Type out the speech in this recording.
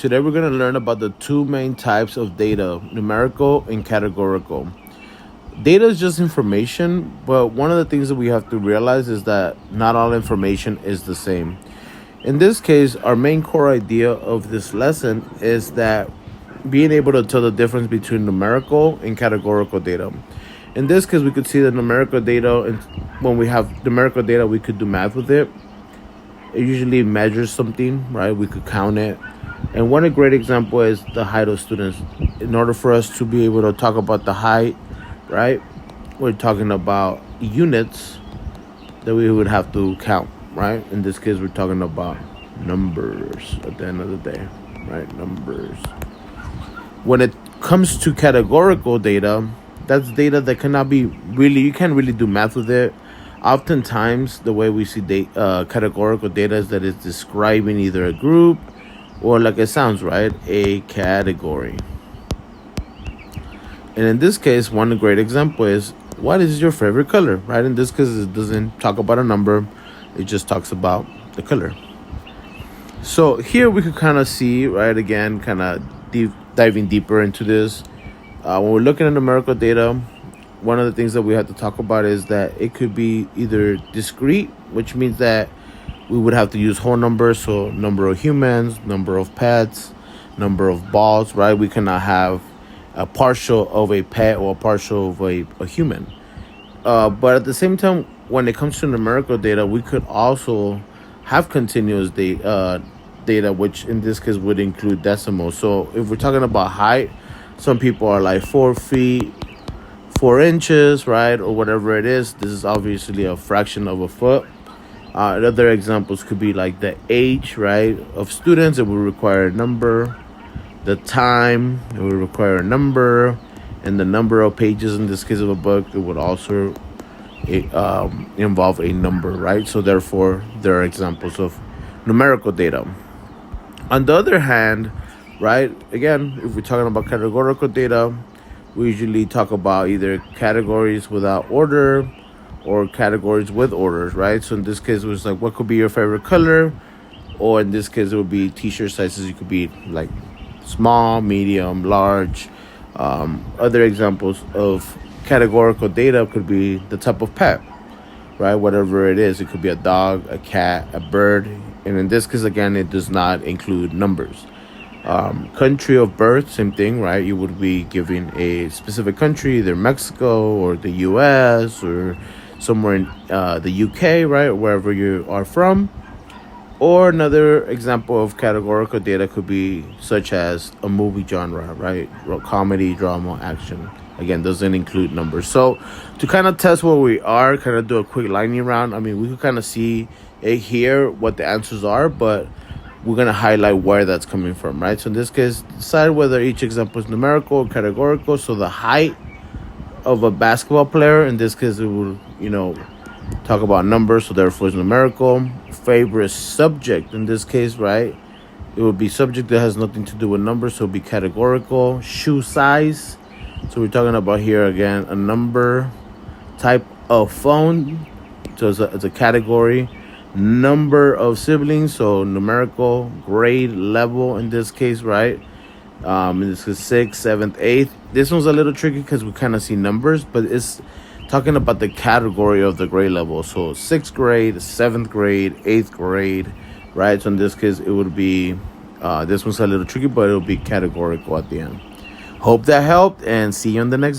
Today we're going to learn about the two main types of data, numerical and categorical. Data is just information, but one of the things that we have to realize is that not all information is the same. In this case, our main core idea of this lesson is that being able to tell the difference between numerical and categorical data. In this case, we could see the numerical data, and when we have numerical data, we could do math with it. It usually measures something, right? We could count it. And one great example is the height of students. In order for us to be able to talk about the height, right, we're talking about units that we would have to count, right? In this case, we're talking about numbers at the end of the day, right? Numbers. When it comes to categorical data, that's data that cannot be really, you can't really do math with it. Oftentimes, the way we see categorical data is that it's describing either a group or, like it sounds, right, a category. And in this case, one great example is, what is your favorite color, right? In this case, it doesn't talk about a number. It just talks about the color. So here we could kind of see, right, again, kind of diving deeper into this. When we're looking at numerical data, one of the things that we have to talk about is that it could be either discrete, which means that we would have to use whole numbers, so number of humans, number of pets, number of balls, right? We cannot have a partial of a pet or a partial of a human. But at the same time, when it comes to numerical data, we could also have continuous data, which in this case would include decimals. So if we're talking about height, some people are like 4 feet, 4 inches, right? Or whatever it is. This is obviously a fraction of a foot. Other examples could be like the age, right, of students. It would require a number. The time, it would require a number. And the number of pages in this case of a book, it would also involve a number, right? So therefore, there are examples of numerical data. On the other hand, right, again, if we're talking about categorical data, we usually talk about either categories without order or categories with orders, right? So in this case, it was like, what could be your favorite color? Or in this case, it would be t-shirt sizes. You could be like small, medium, large. Other examples of categorical data could be the type of pet, right? Whatever it is, it could be a dog, a cat, a bird. And in this case, again, it does not include numbers. Country of birth, same thing, right? You would be giving a specific country, either Mexico or the US or somewhere in the UK, right? Wherever you are from. Or another example of categorical data could be such as a movie genre, right? Comedy, drama, action. Again, doesn't include numbers. So to kind of test where we are, kind of do a quick lightning round. I mean, we could kind of see here what the answers are, but we're going to highlight where that's coming from, right? So in this case, decide whether each example is numerical or categorical. So the height of a basketball player, in this case, it will, talk about numbers, so therefore it's numerical. Favorite subject, in this case, right? It would be subject that has nothing to do with numbers, so it would be categorical. Shoe size, so we're talking about here again a number. Type of phone, so it's a category. Number of siblings, so numerical. Grade level, in this case, right? In this is 6th, 7th, 8th. This one's a little tricky because we kind of see numbers, but it's talking about the category of the grade level. So 6th grade, 7th grade, 8th grade, right? So in this case, it would be, this one's a little tricky, but it'll be categorical at the end. Hope that helped, and see you on the next